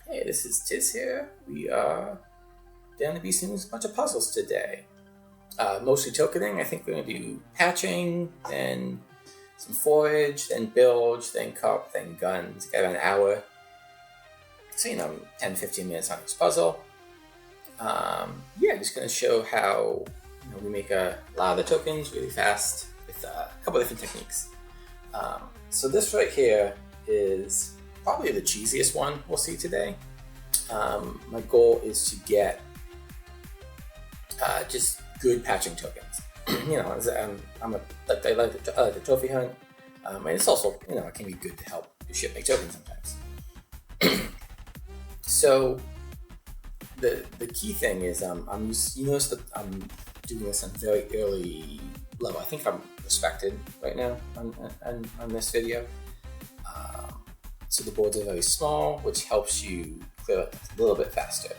Hey, this is Tiz here. We are going to be seeing a bunch of puzzles today. Mostly tokening. I think we're going to do patching, then some forage, then bilge, then cup, then guns. Got about an hour. So, 10-15 minutes on each puzzle. Just going to show how we make a lot of the tokens really fast with a couple different techniques. So this right here is probably the cheesiest one we'll see today. My goal is to get just good patching tokens. I like the trophy hunt, and it's also it can be good to help your ship make tokens sometimes. So the key thing is you notice that I'm doing this on very early level. I think I'm respected right now on this video. So the boards are very small, which helps you clear it a little bit faster.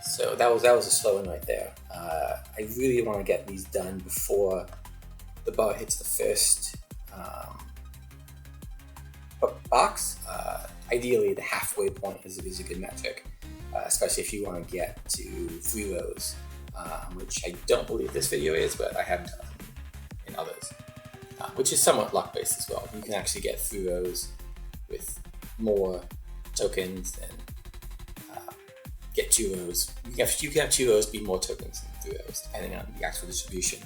So that was a slow one right there. I really want to get these done before the bar hits the first box. Ideally, the halfway point is a good metric, especially if you want to get to 3 rows, which I don't believe this video is, but I have done in others, which is somewhat luck-based as well. You can actually get 3 rows with more tokens and get 2 rows. You can have 2 rows be more tokens than 3 rows, depending on the actual distribution.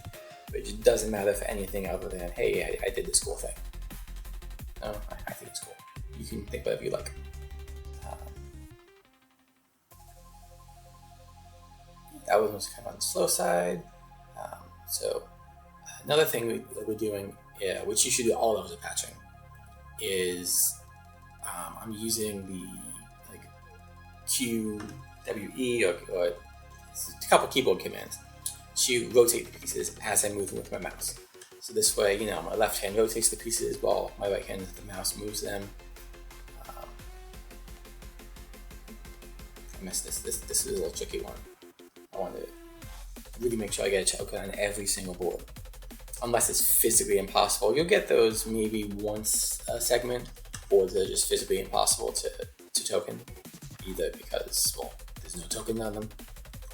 But it doesn't matter for anything other than, hey, I did this cool thing. No, I think it's cool. You can think whatever you like. That was kind of on the slow side. Another thing we're doing, which you should do all levels of patching, is I'm using the QWE or a couple keyboard commands to rotate the pieces as I move them with my mouse. So this way, my left hand rotates the pieces while my right hand, the mouse, moves them. I missed this. This is a little tricky one. I want to really make sure I get a token on every single board. Unless it's physically impossible. You'll get those maybe once a segment, boards that are just physically impossible to token, either because, there's no token on them,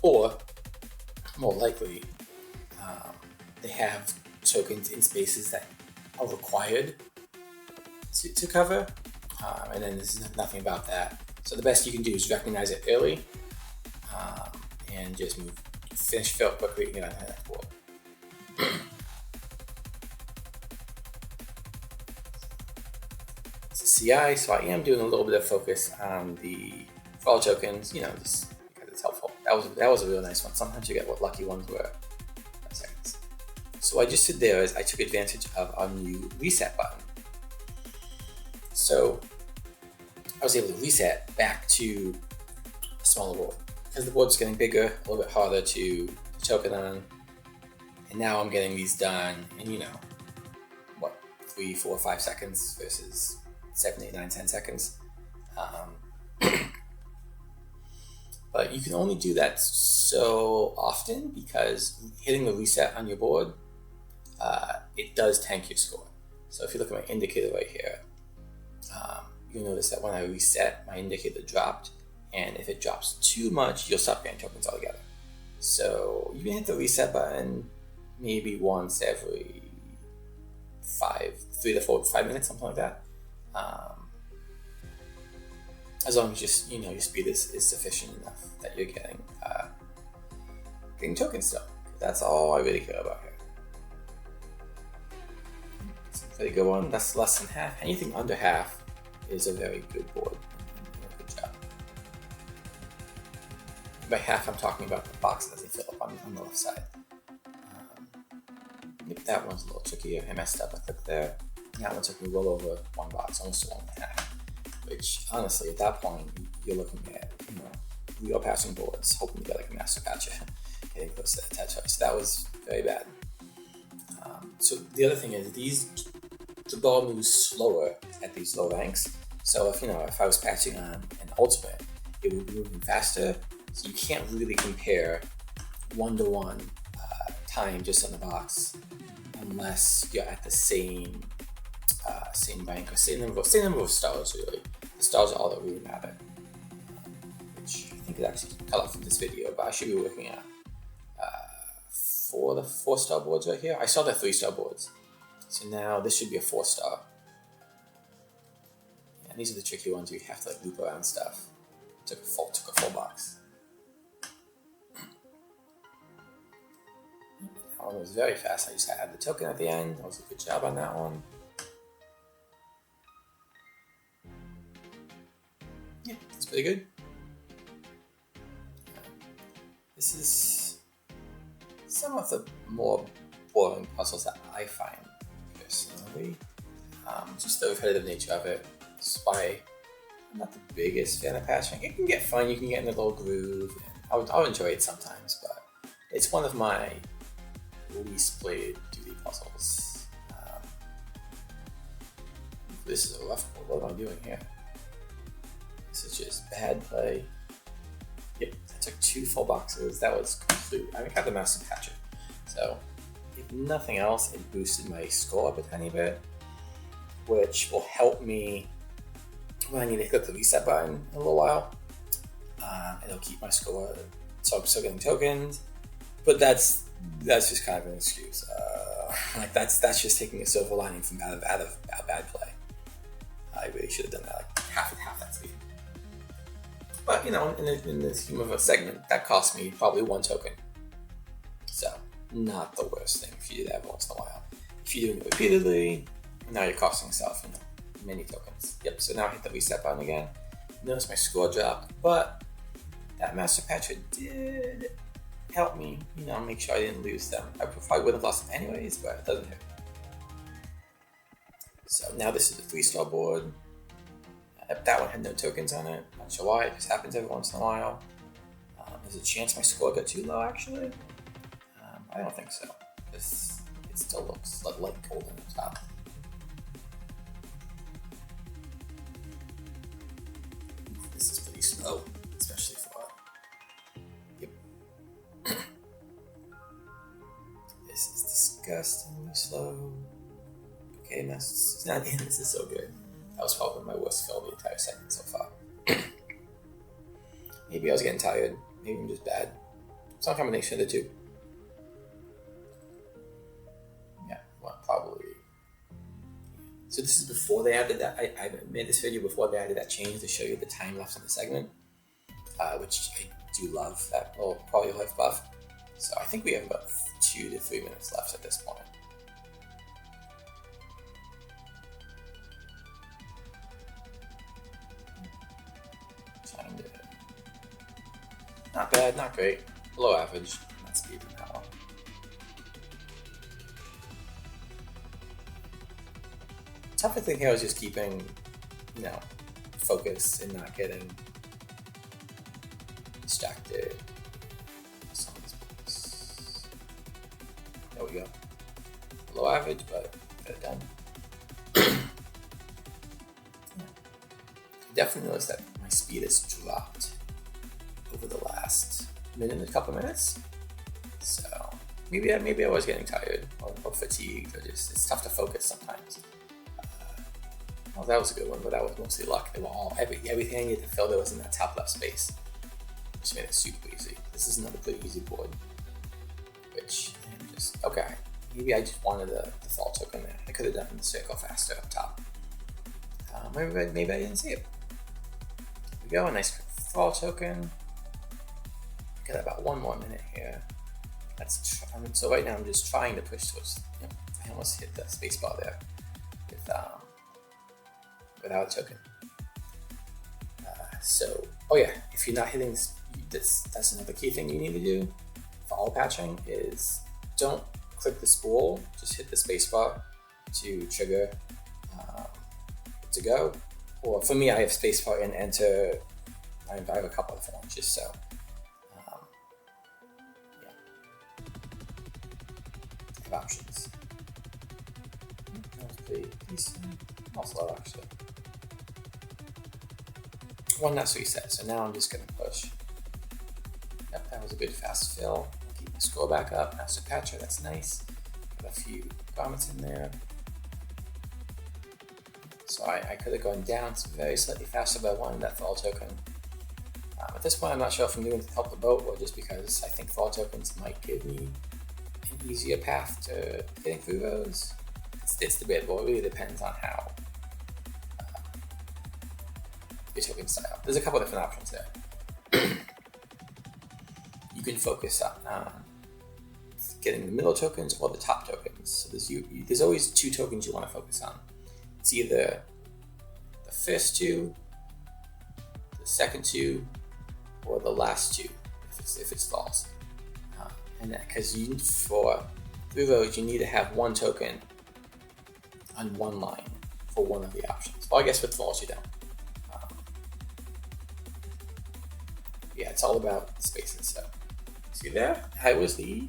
or more likely, they have tokens in spaces that are required to cover, and then there's nothing about that. So the best you can do is recognize it early, and just fill quickly and get on the next board. CI, so I am doing a little bit of focus on the fall tokens, just because it's helpful. That was a real nice one. Sometimes you get what lucky ones were. Seconds. So what I just did there is I took advantage of our new reset button. So I was able to reset back to a smaller board because the board's getting bigger, a little bit harder to token on, and now I'm getting these done in 3, 4, 5 seconds versus 7, 8, 9, 10 seconds. But you can only do that so often because hitting the reset on your board, it does tank your score. So if you look at my indicator right here, you'll notice that when I reset, my indicator dropped, and if it drops too much, you'll stop getting tokens altogether. So you can hit the reset button maybe once every 3 to 4 to 5 minutes, something like that. As long as your speed is sufficient enough that you're getting tokens still. That's all I really care about here. It's a pretty good one. That's less than half. Anything under half is a very good board. Good job. By half, I'm talking about the box as they fill up on the left side. That one's a little trickier. I messed up. I clicked there. That one took me well over 1 box, almost 1.5. Which, honestly, at that point, you're looking at real patching boards, hoping to get a master patcher, getting close to that touch. So that was very bad. So the other thing is the ball moves slower at these low ranks. So if I was patching on an ultimate, it would be moving faster. So you can't really compare 1-to-1 time just on the box unless you're at the same rank or same number of stars. Really, the stars are all that really matter. which I think is actually cut off from this video, but I should be looking at for the 4-star boards right here. I saw the 3-star boards, so now this should be a 4-star. And these are the tricky ones where you have to like loop around stuff. Took a full box. That one was very fast. I just had the token at the end. That was a good job on that one. Yeah, that's pretty good. This is some of the more boring puzzles that I find personally. Just the repetitive nature of it. That's why I'm not the biggest fan of patching. It can get fun, you can get in a little groove, and I'll enjoy it sometimes, but it's one of my least played 2D puzzles. This is a rough one. What am I doing here? This is just bad play. Yep, I took 2 full boxes. That was complete. I got the Master Patcher. So, if nothing else, it boosted my score up a tiny bit, which will help me when I need to click the reset button in a little while. It'll keep my score, so I'm still getting tokens, but that's just kind of an excuse. Like that's just taking a silver lining from out of bad play. I really should have done that, like half that speed. But you know, in the scheme of a segment, that cost me probably 1 token. So not the worst thing if you do that every once in a while. If you're doing it repeatedly, now you're costing yourself, many tokens. Yep. So now I hit the reset button again. Notice my score dropped, but that Master Patcher did help me, make sure I didn't lose them. I probably would have lost them anyways, but it doesn't hurt. So now this is the 3-star board. That one had no tokens on it. Not sure why, it just happens every once in a while. There's a chance my score got too low actually. I don't think so, because it still looks like light gold on the top. This is pretty slow, especially for yep. This is disgustingly slow. Okay, this is so good. That was probably my worst fill of the entire segment so far. Maybe I was getting tired. Maybe I'm just bad. Some combination of the two. Yeah, well, probably. So this is before they added that. I made this video before they added that change to show you the time left on the segment, which I do love, that little quality of life buff. So I think we have about 2 to 3 minutes left at this point. Not bad, not great. Below average. Not speed in that one. Tougher thing here is just keeping, focus and not getting distracted. Some of these books. There we go. Below average, but get it done. Definitely noticed that my speed has dropped over the last minute and a couple minutes. So maybe I was getting tired or fatigued, or just it's tough to focus sometimes. Well, that was a good one, but that was mostly luck. They were everything I needed to fill there was in that top left space, which made it super easy. This is another pretty easy board, which just okay. Maybe I just wanted the default token there. I could have done the circle faster up top. Maybe I didn't see it. Here we go, a nice default token. Got about 1 more minute here. So right now I'm just trying to push towards. I almost hit the spacebar there without a token. If you're not hitting this, that's another key thing you need to do for all patching is don't click the spool. Just hit the spacebar to trigger to go. Or for me, I have spacebar and enter. I have a couple of ones just so. Options. That was pretty decent. Also low actually. One that's reset, so now I'm just gonna push. Yep, that was a good fast fill. I'll keep my score back up. Master Patcher, that's nice. Got a few garments in there. So I could have gone down very slightly faster, but I wanted that fall token. At this point, I'm not sure if I'm doing it to help the boat or just because I think fall tokens might give me an easier path to getting through those. It's debatable. It really depends on how your token style. There's a couple different options there. You can focus on getting the middle tokens or the top tokens. So there's always two tokens you want to focus on. It's either the first two, the second two, or the last two if it's false. And because through those you need to have one token on one line for one of the options. Well, I guess with false you don't. Yeah, it's all about spaces. So see there, I was the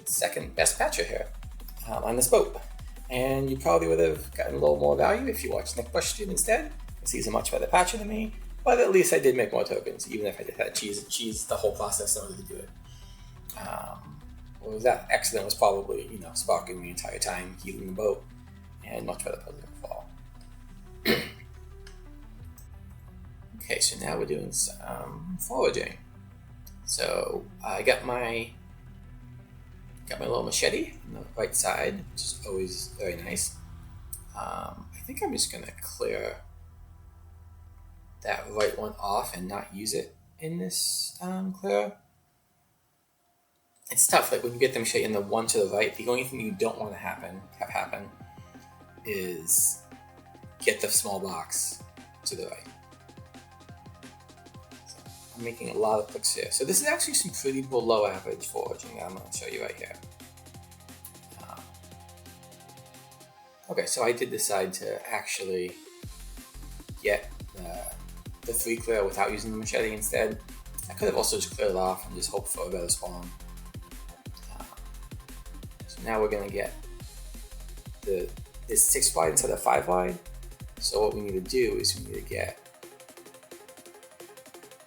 second best patcher here on this boat, and you probably would have gotten a little more value if you watched Nick Bush do instead, because he's a much better patcher than me. But at least I did make more tokens, even if I just had to cheese the whole process in order to do it. That accident was probably sparking the entire time, healing the boat, and much better positive fall. Okay, so now we're doing some foraging. So I got my little machete on the right side, which is always very nice. I think I'm just gonna clear that right one off and not use it in this clear. It's tough, like when you get the machete in the one to the right, the only thing you don't want to have happen is get the small box to the right. So I'm making a lot of clicks here. So this is actually some pretty below average foraging that I'm going to show you right here. Okay, so I did decide to actually get the 3 clear without using the machete instead. I could have also just cleared it off and just hoped for a better spawn. So now we're going to get this 6 wide instead of 5 wide. So what we need to do is we need to get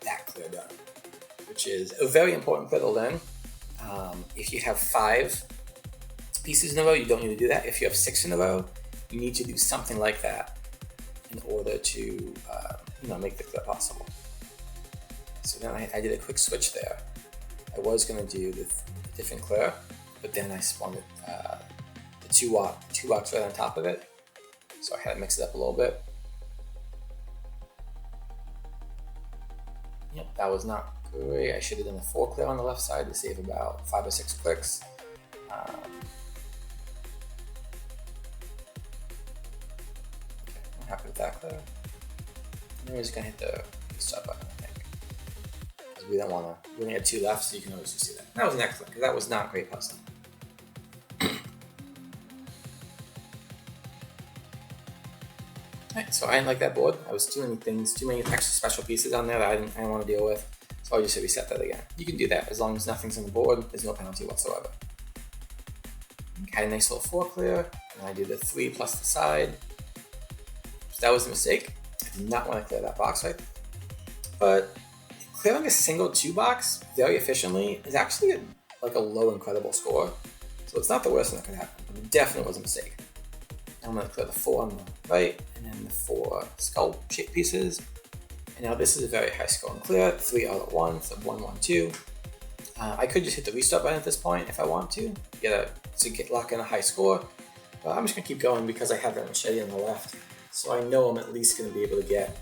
that clear done, which is a very important clear to learn. If you have 5 pieces in a row, you don't need to do that. If you have 6 in a row, you need to do something like that in order to make the clear possible. So then I did a quick switch there. I was going to do the different clear, but then I spawned the 2 blocks right on top of it. So I had to mix it up a little bit. Yep, that was not great. I should have done a 4 clear on the left side to save about 5 or 6 clicks. I'm happy with that clear. And we're just gonna hit the stop button, I think, because we don't want to. We only had 2 left, so you can always just do that. That was an excellent, because that was not great puzzling. Alright, so I didn't like that board. I was too many extra special pieces on there that I didn't want to deal with. So I just reset that again. You can do that as long as nothing's on the board. There's no penalty whatsoever. Had a nice little 4 clear, and I did the 3 plus the side. So that was a mistake. I did not want to clear that box right. But clearing a single 2 box very efficiently is actually a low incredible score. So it's not the worst thing that could happen, but it definitely was a mistake. I'm going to clear the 4 on the right, and then the 4 skull shaped pieces. And now this is a very high scoring clear, 3 all at once, so 1, 1, 2. I could just hit the restart button at this point if I want to lock in a high score. But I'm just going to keep going because I have that machete on the left. So I know I'm at least going to be able to get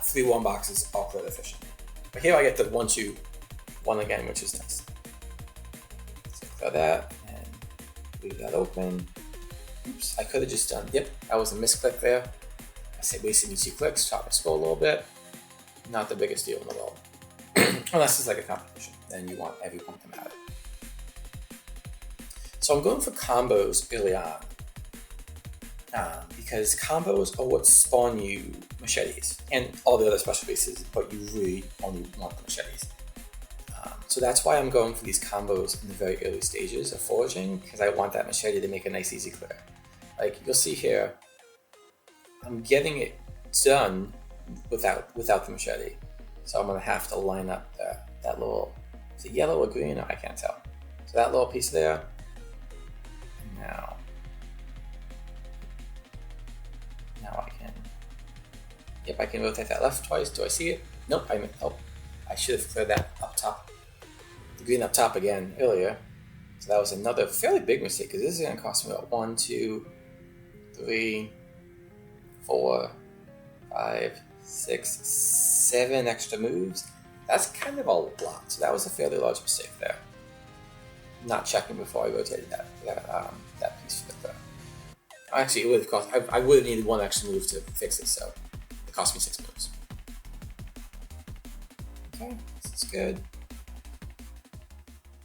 3 1 boxes all cleared efficiently. But here I get the 1, 2, 1 again, which is nice. So clear that and leave that open. Oops, I could have just done, that was a misclick there. I said wasted me 2 clicks, chop my skull a little bit. Not the biggest deal in the world. Unless it's like a competition, then you want every point to matter. So I'm going for combos early on. Because combos are what spawn you machetes and all the other special pieces, but you really only want the machetes. So that's why I'm going for these combos in the very early stages of foraging, because I want that machete to make a nice easy clear. Like you'll see here, I'm getting it done without the machete. So I'm gonna have to line up that little, is it yellow or green? I can't tell. So that little piece there. Now I can rotate that left twice. Do I see it? Nope, I should have cleared that up top. The green up top again earlier. So that was another fairly big mistake, because this is going to cost me about 1, 2, 3, 4, 5, 6, 7 extra moves. That's kind of a lot. So that was a fairly large mistake there. Not checking before I rotated that piece for the throw. Actually, it would have cost. I would have needed 1 extra move to fix it, so it cost me 6 moves. Okay, this is good.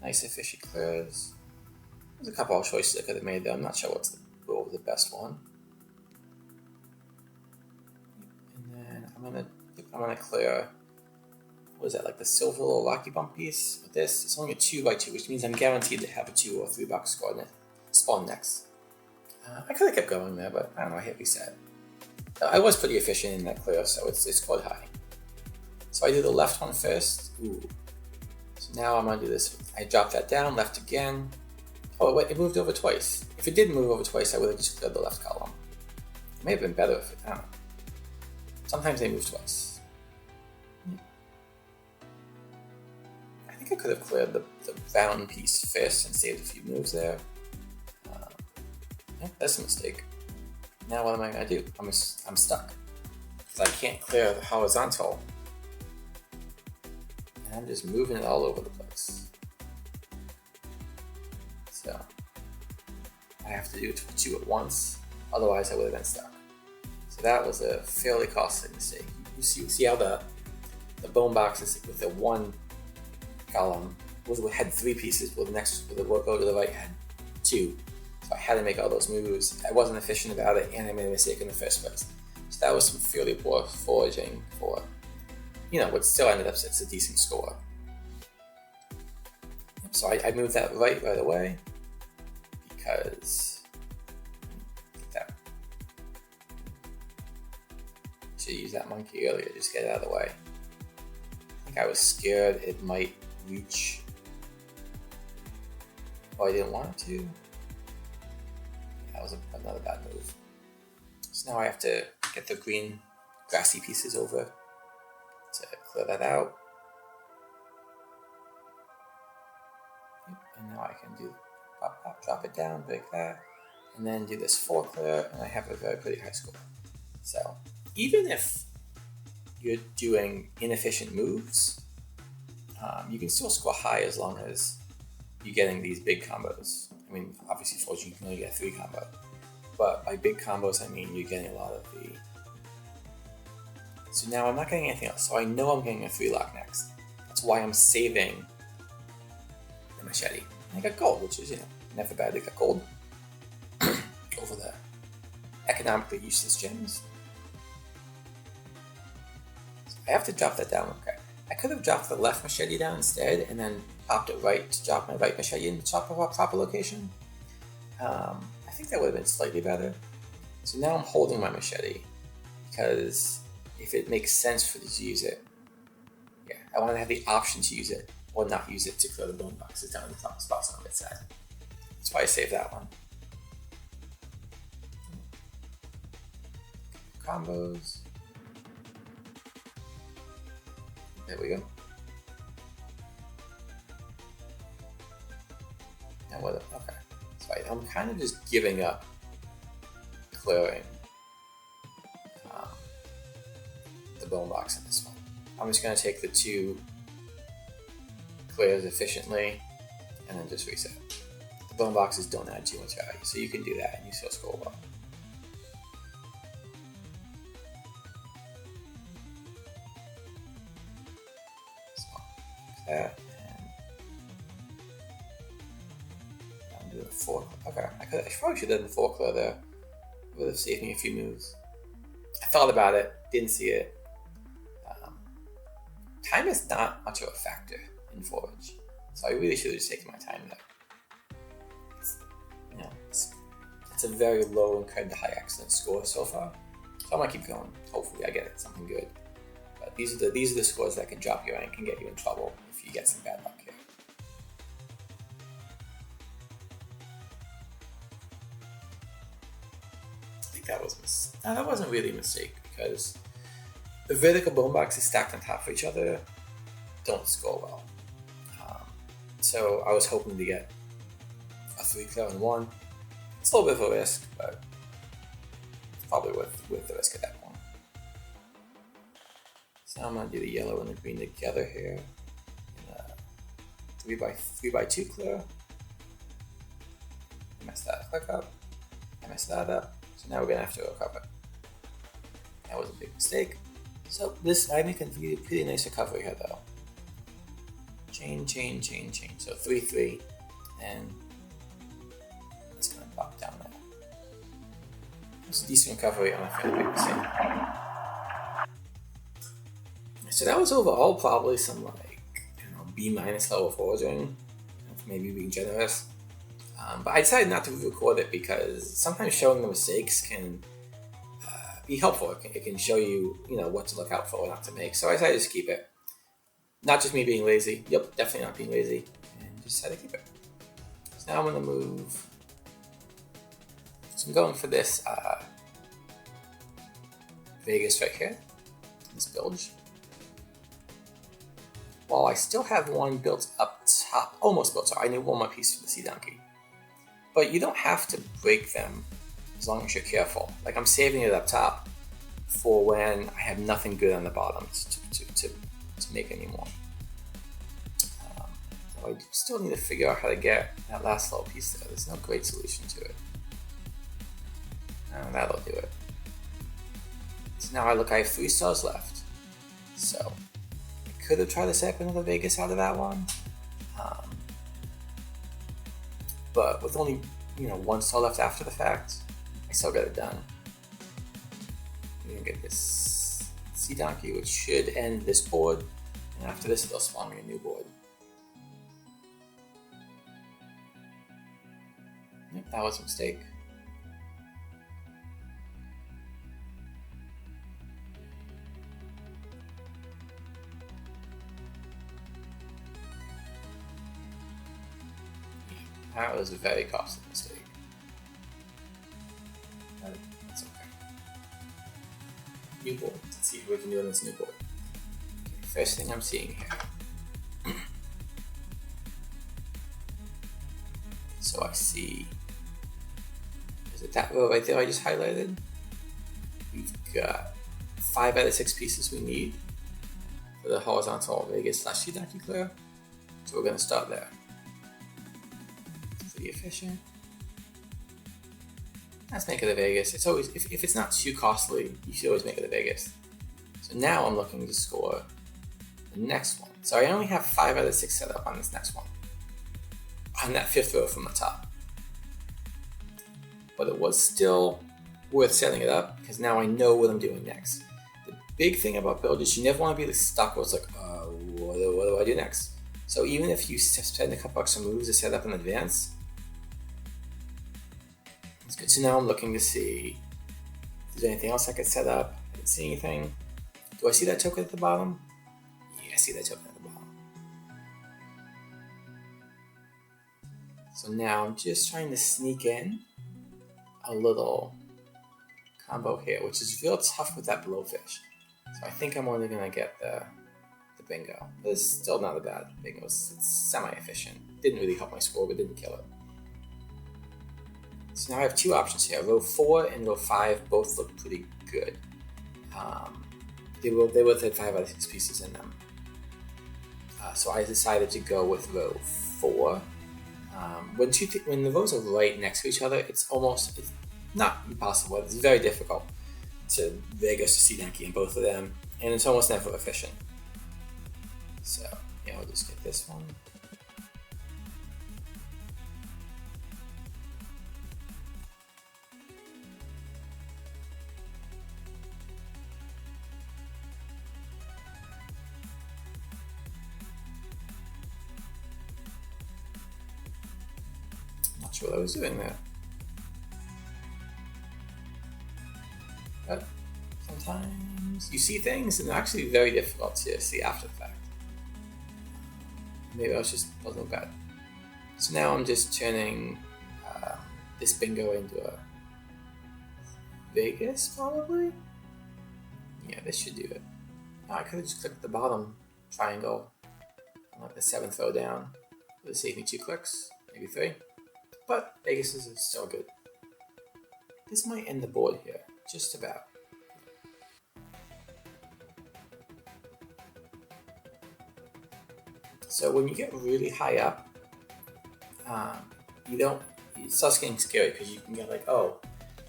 Nice efficient clears. There's a couple of choices I could have made though. I'm not sure what was the best one. And then I'm gonna clear. What is that, like the silver little rocky bump piece? With this, it's only a 2x2, which means I'm guaranteed to have a 2 or 3 box coordinate spawn next. I could have kept going there, but I don't know. I hit reset. I was pretty efficient in that clear, so it's quite high. So I do the left one first. Ooh. So now I'm gonna do this. I drop that down, left again. Oh wait, it moved over twice. If it didn't move over twice, I would have just cleared the left column. It may have been better if it, I don't know. Sometimes they move twice. I think I could have cleared the round piece first and saved a few moves there. Yeah, that's a mistake. Now what am I gonna do? I'm stuck. Because I can't clear the horizontal. And I'm just moving it all over the place. So I have to do 2 at once, otherwise I would have been stuck. So that was a fairly costly mistake. You see how the bone boxes with the 1 column had 3 pieces, well the go to the right had 2. So I had to make all those moves. I wasn't efficient about it, and I made a mistake in the first place. So that was some fairly poor foraging for, what still ended up as a decent score. So I moved that right away, because that should use that monkey earlier, just get it out of the way. I think I was scared it might reach, or I didn't want it to. That was another bad move. So now I have to get the green grassy pieces over to clear that out. And now I can do pop, drop it down, break that, and then do this 4 clear, and I have a very pretty high score. So even if you're doing inefficient moves, you can still score high as long as you're getting these big combos. I mean, obviously, fortune you can only get 3 combo, but by big combos I mean you're getting a lot of the. So now I'm not getting anything else, so I know I'm getting a 3 lock next. That's why I'm saving the machete. And I got gold, which is never bad to get gold over the economically useless gems. So I have to drop that down. Okay, I could have dropped the left machete down instead, and then popped it right to drop my right machete in the proper location. I think that would have been slightly better. So now I'm holding my machete, because if it makes sense for me to use it, I want to have the option to use it or not use it to clear the bone boxes down in the top spots on the side. That's why I saved that one. Combos. There we go. Now what? Okay. So I'm kind of just giving up clearing the bone box in this one. I'm just going to take the 2 clears efficiently and then just reset. The bone boxes don't add too much value, so you can do that and you still score well. So, like that, and I'm doing 4. Okay, I probably should have done the 4 clear there. It would have saved me a few moves. I thought about it, didn't see it. Time is not much of a factor in forage, so I really should have just taken my time there. It's a very low and kind of high excellent score so far, so I'm gonna keep going. Hopefully I get something good. But these are the scores that can drop your rank and get you in trouble if you get some bad luck here. I think that wasn't really a mistake, because the vertical bone boxes stacked on top of each other don't score well. So I was hoping to get a 3 clear on 1. It's a little bit of a risk, but it's probably worth the risk at that point. So I'm going to do the yellow and the green together here. 3x2 clear. I messed that click up. I messed that up. So now we're going to have to recover. That was a big mistake. So I make a pretty nice recovery here though. Chain. So 3, 3, and it's going to pop down there. It's a decent recovery on a fairly big mistake. So that was overall probably some B- level of ordering, maybe being generous. But I decided not to record it because sometimes showing the mistakes can be helpful. It can show you, what to look out for, what not to make. So I decided to just keep it. Not just me being lazy. Yep, definitely not being lazy. And just decided to keep it. So now I'm going to move. So I'm going for this Vegas right here. This bilge. While I still have one built up top, almost built, so I need one more piece for the sea donkey. But you don't have to break them as long as you're careful. Like I'm saving it up top for when I have nothing good on the bottom to make anymore. So I still need to figure out how to get that last little piece there. There's no great solution to it. And that'll do it. So now I have 3 stars left. So I could have tried to set up another Vegas out of that one. But with only 1 star left after the fact, I still got it done. We're gonna get this sea donkey, which should end this board, and after this it'll spawn me a new board. Yep, that was a mistake. That was a very costly mistake. That's okay. New board. Let's see if we can do on this new board. Okay, first thing I'm seeing here. So I see. Is it that row right there I just highlighted? We've got 5 out of 6 pieces we need for the horizontal Vegas / sea donkey clear. So we're going to start there. Pretty efficient. Let's make it a Vegas. It's always, if it's not too costly, you should always make it a Vegas. So now I'm looking to score the next one. So I only have 5 out of 6 set up on this next one. On that 5th row from the top. But it was still worth setting it up because now I know what I'm doing next. The big thing about build is you never want to be stuck where it's like, what do I do next? So even if you spend a couple extra moves to set up in advance, it's good. So now I'm looking to see if there's anything else I could set up. I didn't see anything. Do I see that token at the bottom? Yeah, I see that token at the bottom. So now I'm just trying to sneak in a little combo here, which is real tough with that blowfish. So I think I'm only going to get the bingo. But it's still not a bad bingo. It's semi-efficient. Didn't really help my score, but didn't kill it. So now I have 2 options here. Row 4 and row 5 both look pretty good. They both had 5 out of 6 pieces in them. So I decided to go with row 4. When the rows are right next to each other, it's not impossible. It's very difficult to Vegas to sea donkey in both of them, and it's almost never efficient. So yeah, I'll just get this one. Not sure what I was doing there. But sometimes you see things and they're actually very difficult to see after the fact. Maybe I wasn't bad. So now I'm just turning this bingo into a Vegas, probably? Yeah, this should do it. Now I could have just clicked the bottom triangle and let the 7th row down. It would save me 2 clicks, maybe 3. But Vegas is still good. This might end the board here, just about. So when you get really high up, it starts getting scary because you can get like, oh,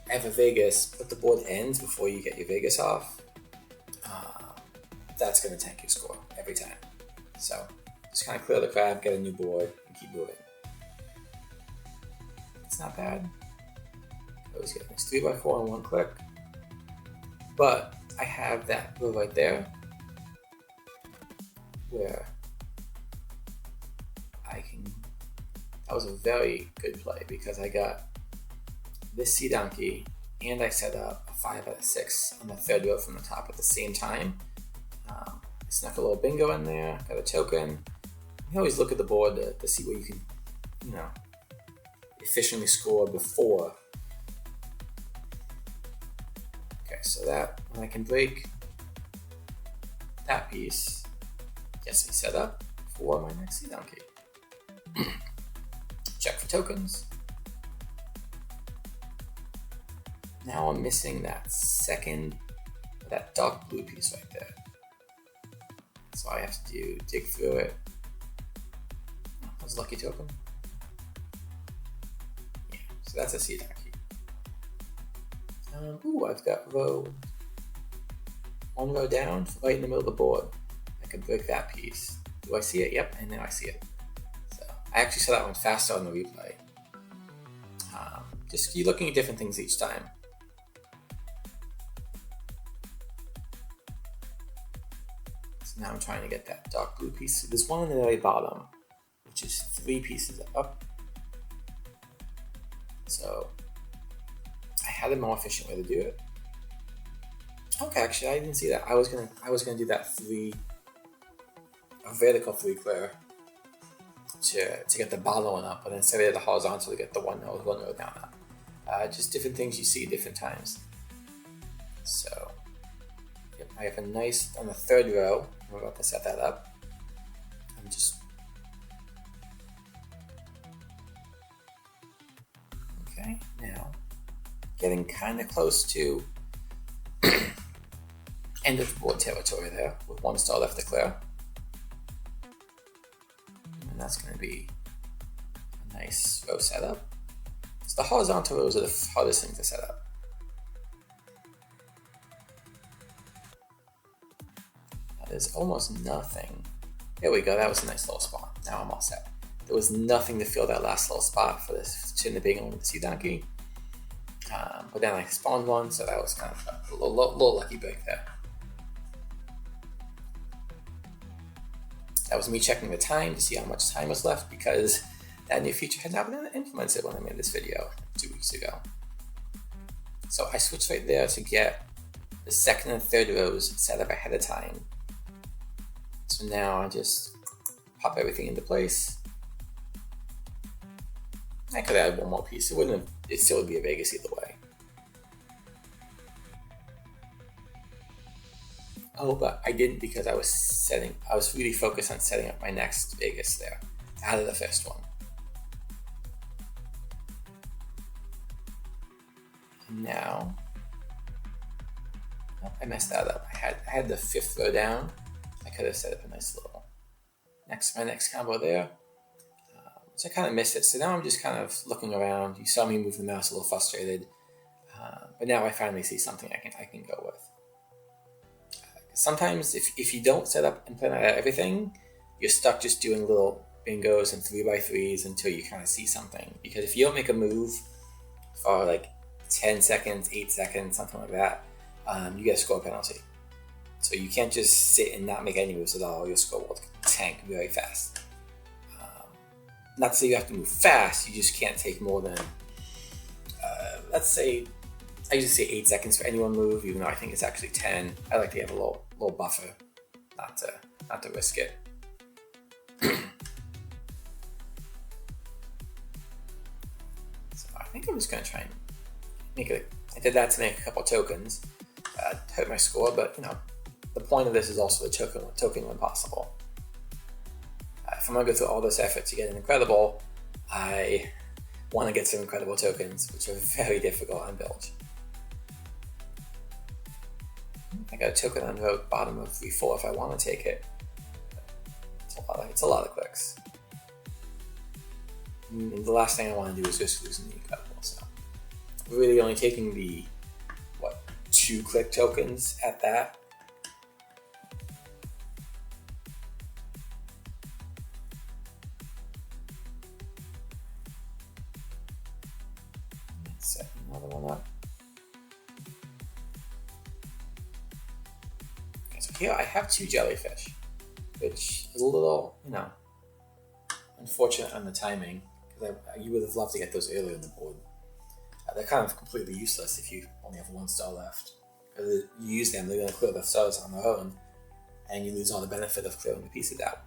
I have a Vegas, but the board ends before you get your Vegas off. That's going to tank your score every time. So just kind of clear the crap, get a new board, and keep moving. It's not bad. I always get this 3x4 in 1 click. But I have that row right there where that was a very good play because I got this C donkey and I set up a 5 out of 6 on the 3rd row from the top at the same time. I snuck a little bingo in there, got a token. You always look at the board to see where you can, efficiently score before. Okay, so that when I can break that piece, gets me set up for my next C donkey. Check for tokens. Now I'm missing that dark blue piece right there. So I have to dig through it. Oh, that's a lucky token. Yeah, so that's a C donkey. I've got one row down, right in the middle of the board. I can break that piece. Do I see it? Yep, and now I see it. So I actually saw that one faster on the replay. Just keep looking at different things each time. So now I'm trying to get that dark blue piece. So there's one on the very bottom, which is 3 pieces up. So I had a more efficient way to do it. Okay, actually I didn't see that. I was gonna do that a vertical 3 clear to get the bottom one up, but instead I did the horizontal to get the one row down up. Just different things you see different times. So yep, I have a nice on the 3rd row. I'm about to set that up. I'm just okay now. Getting kind of close to end of the board territory there with 1 star left to clear. And that's going to be a nice row setup. So the horizontal rows are the hardest thing to set up. There's almost nothing. There we go, that was a nice little spot. Now I'm all set. There was nothing to fill that last little spot for this chin the bingo with the sea donkey. But then I spawned one, so that was kind of a little lucky break there. That was me checking the time to see how much time was left because that new feature had not been implemented when I made this video 2 weeks ago. So I switched right there to get the 2nd and 3rd rows set up ahead of time. So now I just pop everything into place. I could add one more piece. It still would be a Vegas either way. Oh, but I didn't because I was really focused on setting up my next Vegas there out of the first one. And now, I messed that up. I had the 5th row down. I could have set up a nice little my next combo there. So I kind of missed it. So now I'm just kind of looking around. You saw me move the mouse a little frustrated, but now I finally see something I can go with. Sometimes if you don't set up and plan out everything, you're stuck just doing little bingos and 3x3s until you kind of see something. Because if you don't make a move for like 10 seconds, 8 seconds, something like that, you get a score penalty. So you can't just sit and not make any moves at all. Your score will tank very fast. Not to say you have to move fast, you just can't take more than, let's say, I usually say 8 seconds for any one move, even though I think it's actually 10. I like to have a little buffer, not to risk it. So I think I'm just gonna try and make it. I did that to make a couple tokens, hurt my score, but the point of this is also the token when possible. If I'm going to go through all this effort to get an incredible, I want to get some incredible tokens, which are very difficult on build. I got a token on the bottom of 3-4 if I want to take it. It's a lot of clicks. And the last thing I want to do is risk losing the incredible. So we're really only taking the 2-click tokens at that. Let's set another one up. Okay, so here I have 2 jellyfish, which is a little, unfortunate on the timing, because you would have loved to get those earlier in the board. They're kind of completely useless if you only have 1 star left. Because you use them, they're going to clear the stars on their own, and you lose all the benefit of clearing the pieces out.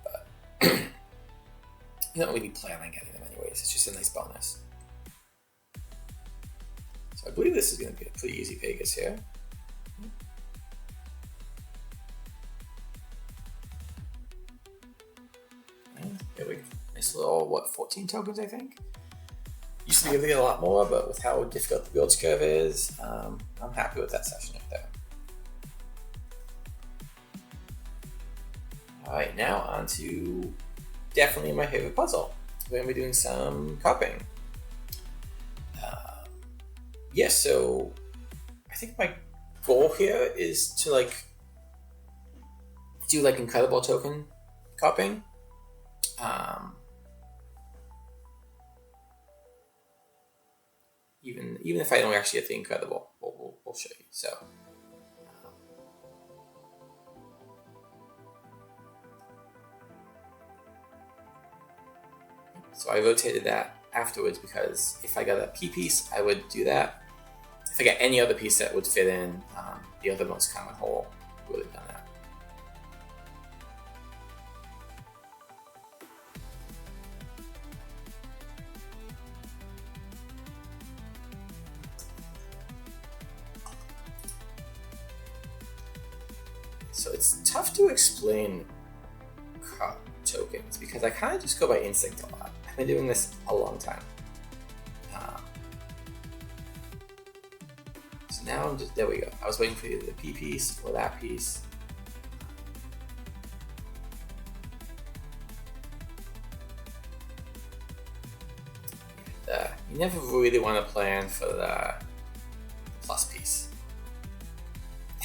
But you don't really plan on getting them anyways, it's just a nice bonus. So I believe this is going to be a pretty easy Vegas here. And here we go. Nice little, 14 tokens, I think? Used to be able to get a lot more, but with how difficult the build curve is, I'm happy with that session right there. Alright, now on to definitely my favorite puzzle. We're going to be doing some cupping. So I think my goal here is to do incredible token cupping. Even if I don't actually get the incredible, we'll show you. So I rotated that afterwards because if I got a P piece, I would do that. If I got any other piece that would fit in the other most common hole, I would have done that. So it's tough to explain cup tokens because I kind of just go by instinct a lot. I've been doing this a long time. So now there we go. I was waiting for either the P piece or that piece. You never really want to plan for the plus piece.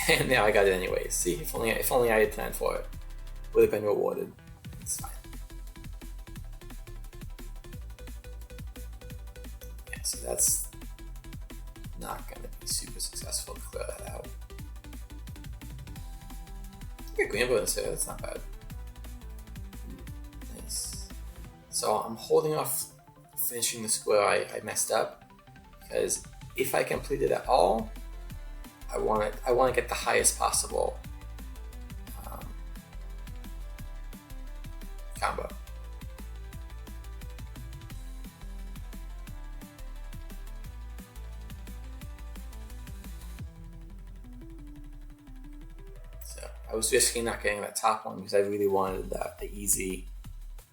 And now I got it anyways. See, if only I had planned for it, would have been rewarded. It's fine. Yeah, so that's not going to be super successful to clear that out. Okay, green bonus here, that's not bad. Nice. So I'm holding off finishing the square I messed up, because if I complete it at all, I want to get the highest possible combo. So I was risking not getting that top one because I really wanted the easy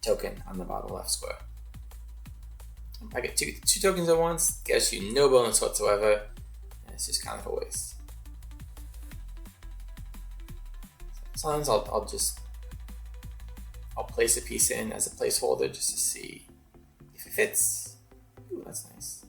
token on the bottom left square. If I get two tokens at once, gives you no bonus whatsoever, and it's just kind of a waste. Sometimes I'll place a piece in as a placeholder just to see if it fits. Ooh, that's nice.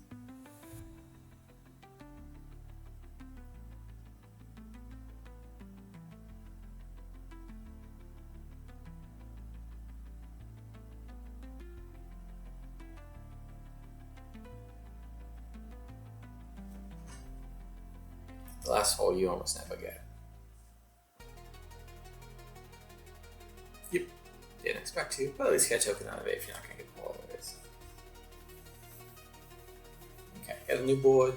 The last hole you almost never get. Yep, didn't expect to, but at least get a token out of it if you're not going to get the hole anyways. Okay, got a new board.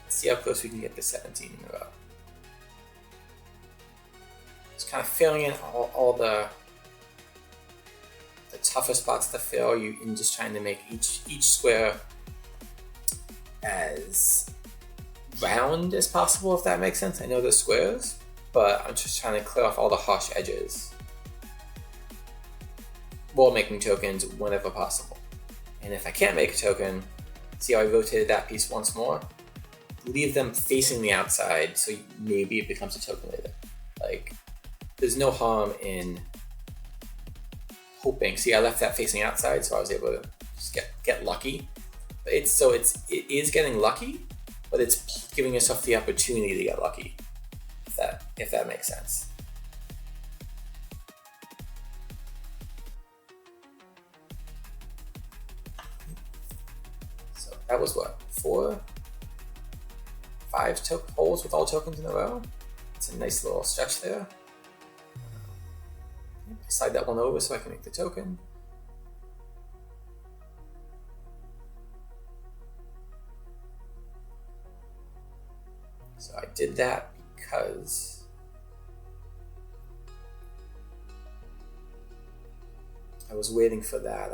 Let's see how close we can get to 17 in a row. Just kind of filling in all the tougher spots to fill. And just trying to make each square as round as possible, if that makes sense. I know they're squares, but I'm just trying to clear off all the harsh edges while making tokens whenever possible. And if I can't make a token, see how I rotated that piece once more? Leave them facing the outside, so maybe it becomes a token later. Like, there's no harm in hoping. See, I left that facing outside, so I was able to just get lucky. But it is getting lucky, but it's giving yourself the opportunity to get lucky. If that makes sense. So that was what, 4, 5 holes with all tokens in a row. It's a nice little stretch there. Slide that one over so I can make the token. So I did that because I was waiting for that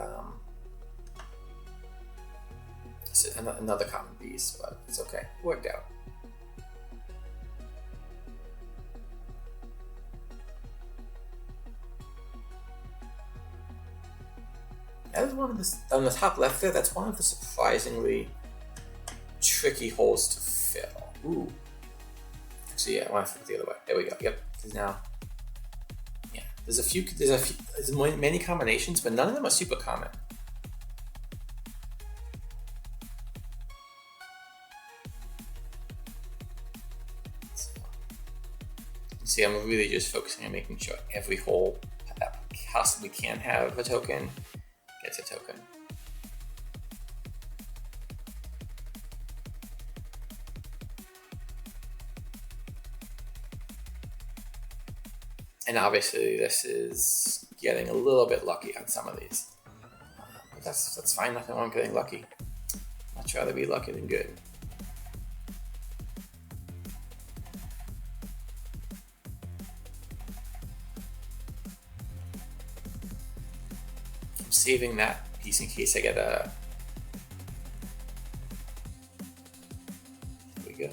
another common beast, but it's okay. It worked out. That is one of the, on the top left there, that's one of the surprisingly tricky holes to fill. Ooh. So yeah, I want to flip it the other way. There we go. Yep. Because now, yeah, there's many combinations, but none of them are super common. So, you see, I'm really just focusing on making sure every hole that possibly can have a token gets a token. And obviously this is getting a little bit lucky on some of these. But that's fine, nothing wrong with getting lucky. Much rather be lucky than good. I'm saving that piece in case I get a... There we go.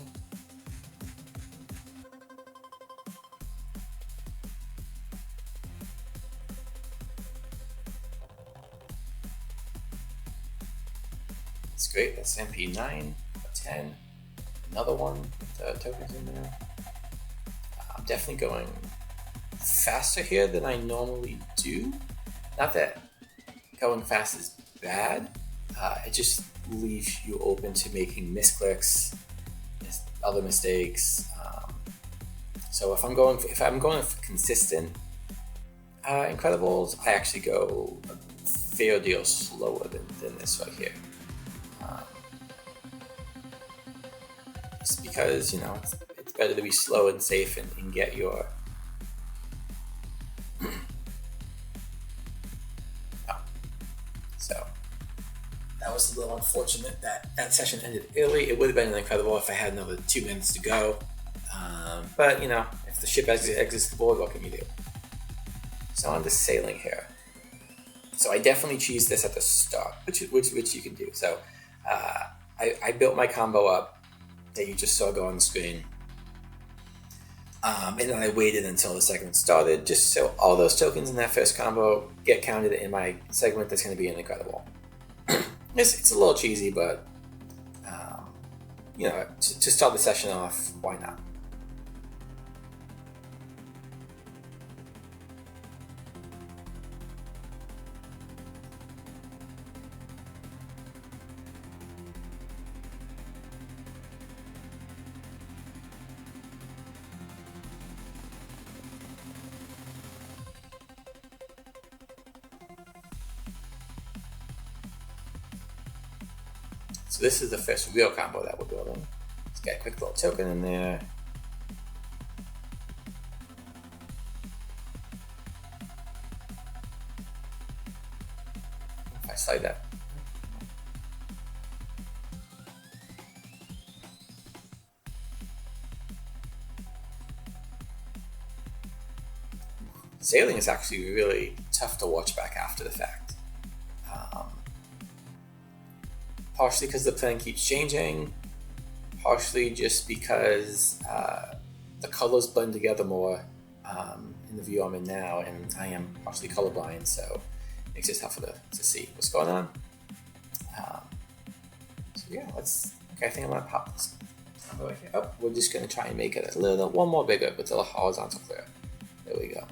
That's great, that's MP9, a 10, another one with tokens in there. I'm definitely going faster here than I normally do. Not that going fast is bad, it just leaves you open to making misclicks, other mistakes. So if I'm going for consistent Incredibles, I actually go a fair deal slower than this right here. Just because, you know, it's better to be slow and safe and get your... So that was a little unfortunate that session ended early. It would have been incredible if I had another 2 minutes to go. But, you know, if the ship exits the board, what can you do? So on to sailing here. So I definitely cheesed this at the start, which you can do. So I built my combo up that you just saw go on the screen. And then I waited until the segment started, just so all those tokens in that first combo get counted in my segment that's going to be an incredible. It's a little cheesy, but you know, to start the session off, why not? So this is the first real combo that we're building. Let's get a quick little token in there. If I slide that. Sailing is actually really tough to watch back after the fact. Partially because the plan keeps changing, partially just because the colors blend together more in the view I'm in now, and I am partially colorblind, so it makes it tougher to see what's going on. So yeah, okay, I think I'm gonna pop this over here. Oh, we're just gonna try and make it a little one more bigger, but still a horizontal clear. There we go.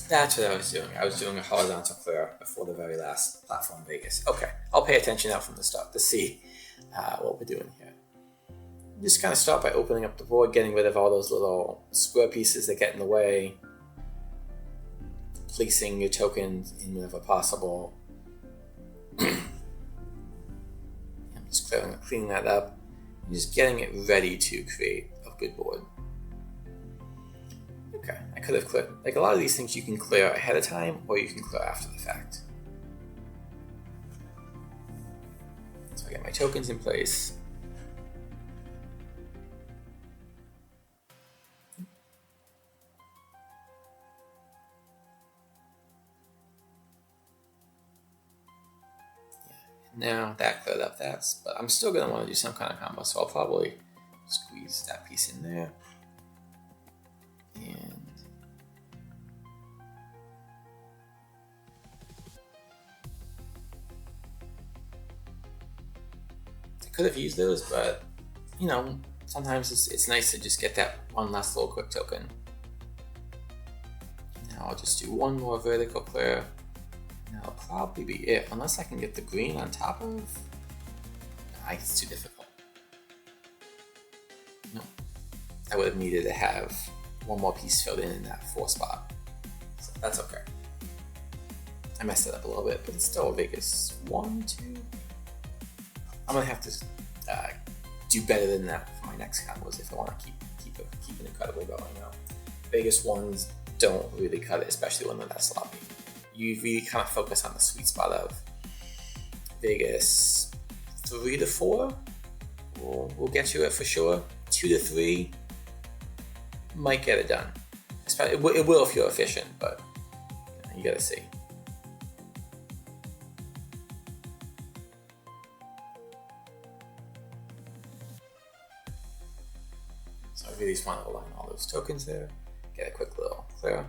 That's what I was doing. I was doing a horizontal clear before the very last platform Vegas. Okay, I'll pay attention now from the start to see what we're doing here. Just kind of start by opening up the board, getting rid of all those little square pieces that get in the way, placing your tokens in whenever possible. I'm just cleaning that up, and just getting it ready to create a good board. Okay, I could have cleared, like a lot of these things you can clear ahead of time or you can clear after the fact. So I get my tokens in place. Now that cleared up that, but I'm still going to want to do some kind of combo, so I'll probably squeeze that piece in there. And I could have used those, but you know, sometimes it's nice to just get that one last little quick token. Now I'll just do one more vertical clear. That'll probably be it, unless I can get the green on top of. Nah, it's too difficult. No, I would have needed to have one more piece filled in that 4 spot. So that's okay. I messed it up a little bit, but it's still a Vegas 1, 2. I'm gonna have to do better than that for my next combos if I want to keep an incredible going. You know, Vegas 1s don't really cut it, especially when they're that sloppy. You really kind of focus on the sweet spot of Vegas 3 to 4 will get you it for sure. 2 to 3 might get it done. It will if you're efficient, but you gotta see. So I really just want to align all those tokens there. Get a quick little clear.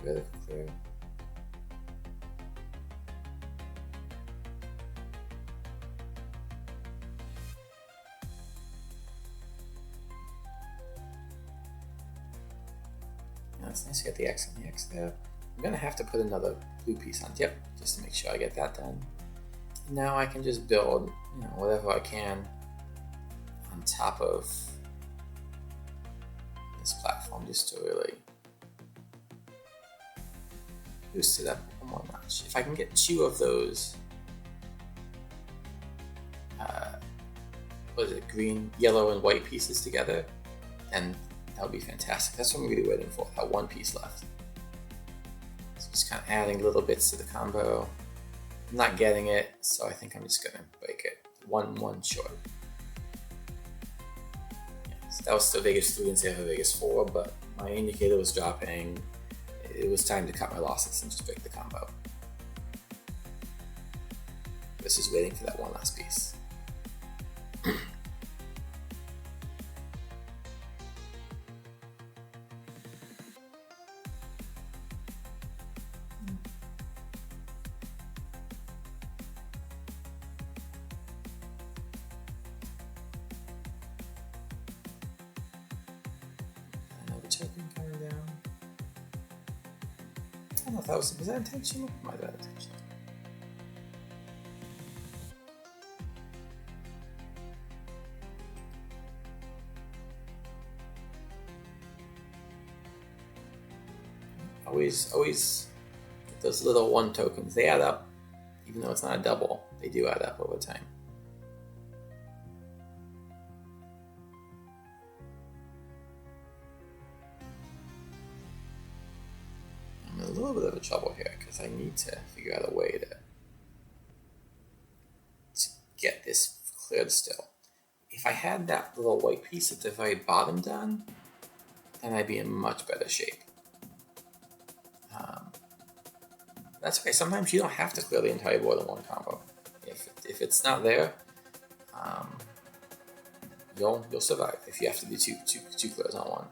Really clear. Now it's nice to get the X on the X there. I'm gonna have to put another blue piece on tip just to make sure I get that done. Now I can just build, whatever I can on top of this platform just to really boost it up one more notch. If I can get 2 of those, green, yellow, and white pieces together, then that would be fantastic. That's what I'm really waiting for, that one piece left. So just kind of adding little bits to the combo. I'm not getting it, so I think I'm just gonna break it. One short. Yeah, so that was still Vegas 3 instead of Vegas 4, but my indicator was dropping. It was time to cut my losses and just break the combo. This is waiting for that one last piece. Another token coming down. I don't know if that was that intentional? Might have been intentional. Always those little 1 tokens, they add up. Even though it's not a double, they do add up over time. I'm in a little bit of trouble here because I need to figure out a way to get this cleared still. If I had that little white piece at the very bottom done, then I'd be in much better shape. That's okay. Sometimes you don't have to clear the entire board in one combo. If it's not there, you'll survive if you have to do two clears on one.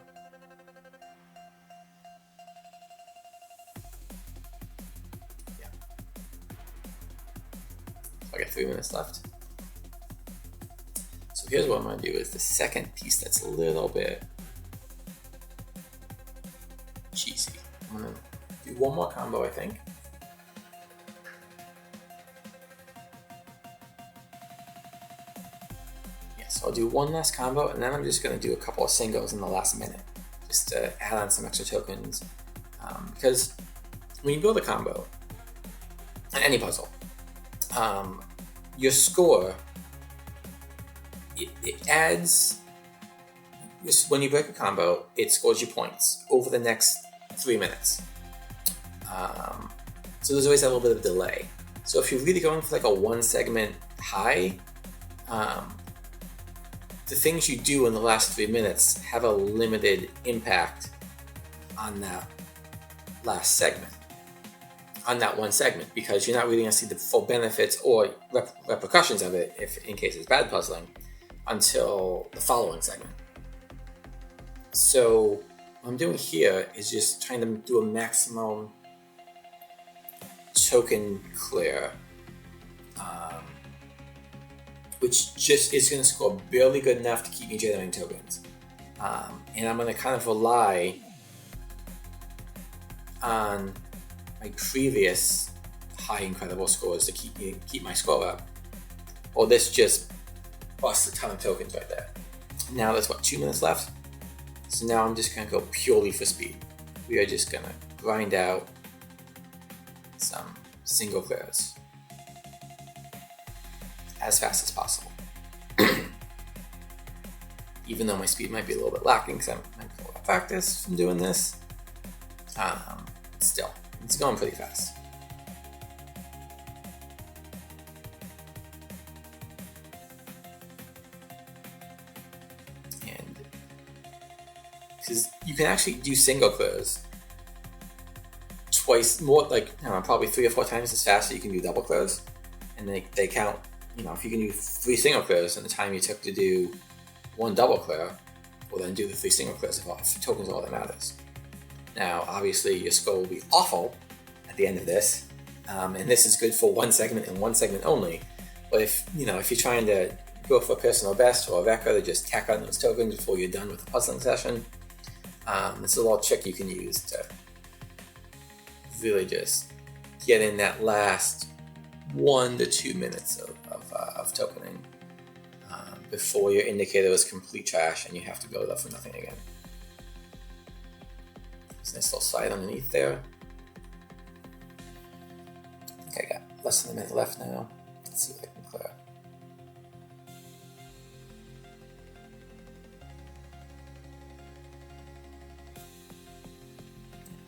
Yeah. So I got 3 minutes left. So here's what I'm going to do is the second piece that's a little bit cheesy. I'm going to do one more combo, I think. So I'll do one last combo, and then I'm just going to do a couple of singles in the last minute, just to add on some extra tokens. Because when you build a combo, in any puzzle, your score, it adds, when you break a combo, it scores you points over the next 3 minutes. So there's always that little bit of delay. So if you're really going for like a one segment high, the things you do in the last 3 minutes have a limited impact on that last segment, on that one segment, because you're not really going to see the full benefits or repercussions of it, if in case it's bad puzzling, until the following segment. So what I'm doing here is just trying to do a maximum token clear, which just is going to score barely good enough to keep me generating tokens. And I'm going to kind of rely on my previous high incredible scores to keep my score up. Well, this just busts a ton of tokens right there. Now there's 2 minutes left. So now I'm just going to go purely for speed. We are just going to grind out some single clears as fast as possible. Even though my speed might be a little bit lacking because I'm a lot of practice from doing this, still, it's going pretty fast. And because you can actually do single clears twice more, like probably 3 or 4 times as fast as you can do double clears, and they count. If you can do 3 single clears in the time you took to do 1 double clear, well then do the 3 single clears if tokens are all that matters. Now, obviously, your score will be awful at the end of this, and this is good for one segment and one segment only. But if you're trying to go for a personal best or a record, to just tack on those tokens before you're done with the puzzling session, it's a little trick you can use to really just get in that last 1 to 2 minutes of tokening before your indicator is complete trash and you have to build it up for nothing again. There's a nice little slide underneath there. I think I got less than a minute left now. Let's see if I can clear it.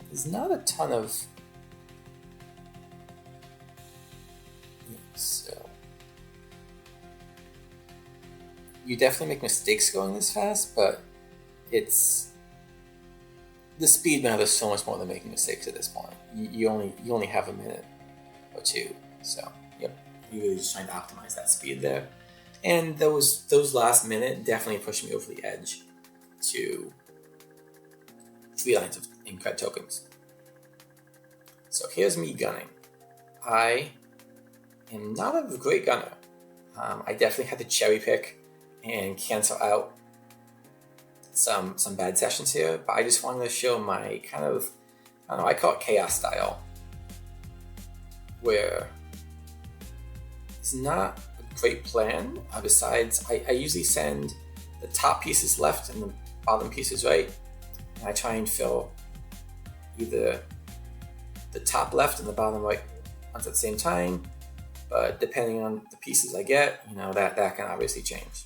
There's not a ton of... So... You definitely make mistakes going this fast, but it's... The speed matters so much more than making mistakes at this point. You only have a minute or 2, so yep, you're really just trying to optimize that speed there. And those last minute definitely pushed me over the edge to 3 lines of incred tokens. So here's me gunning. I am not a great gunner. I definitely had to cherry pick and cancel out some bad sessions here, but I just wanted to show my kind of, I call it chaos style, where it's not a great plan. Besides, I usually send the top pieces left and the bottom pieces right, and I try and fill either the top left and the bottom right at the same time, but depending on the pieces I get, that can obviously change.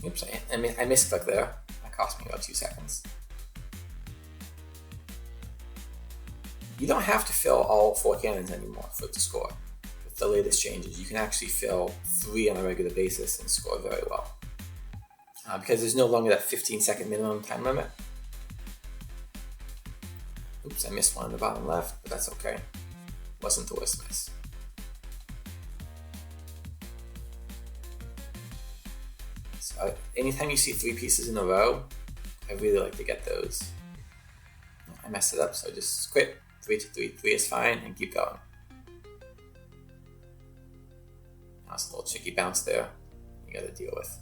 Oops, I misclicked there. That cost me about 2 seconds. You don't have to fill all 4 cannons anymore for it to score. With the latest changes, you can actually fill 3 on a regular basis and score very well. Because there's no longer that 15-second minimum time limit. Oops, I missed one on the bottom left, but that's okay. Wasn't the worst miss. So anytime you see 3 pieces in a row, I really like to get those. I messed it up, so I just quit. 3 to 3. 3 is fine, and keep going. That's a little tricky bounce there. You gotta deal with.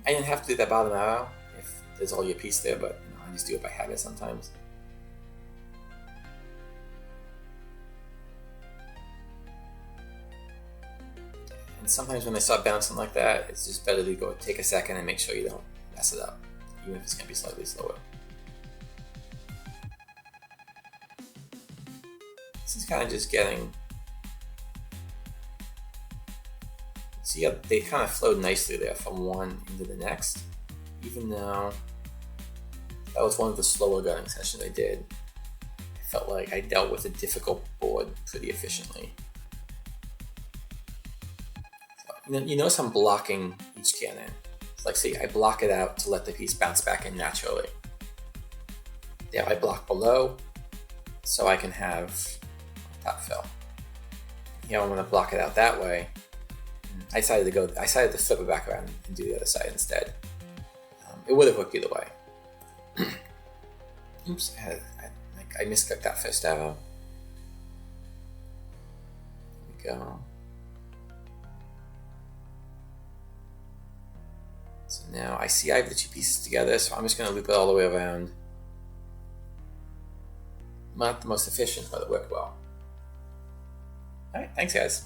I didn't have to do that bottom arrow if there's all your piece there, but I just do it by habit sometimes. And sometimes when I start bouncing like that, it's just better to go take a second and make sure you don't mess it up, even if it's going to be slightly slower. This is kind of just getting... See how they kind of flowed nicely there from one into the next, even though that was one of the slower gunning sessions I did. I felt like I dealt with a difficult board pretty efficiently. So, you notice I'm blocking each cannon. It's like, see, I block it out to let the piece bounce back in naturally. There, I block below so I can have top fill. Here I'm going to block it out that way. I decided to flip it back around and do the other side instead. It would have worked either way. Oops, I misclicked that first arrow. There we go. So now I see I have the 2 pieces together, so I'm just going to loop it all the way around. Not the most efficient, but it worked well. Alright, thanks guys.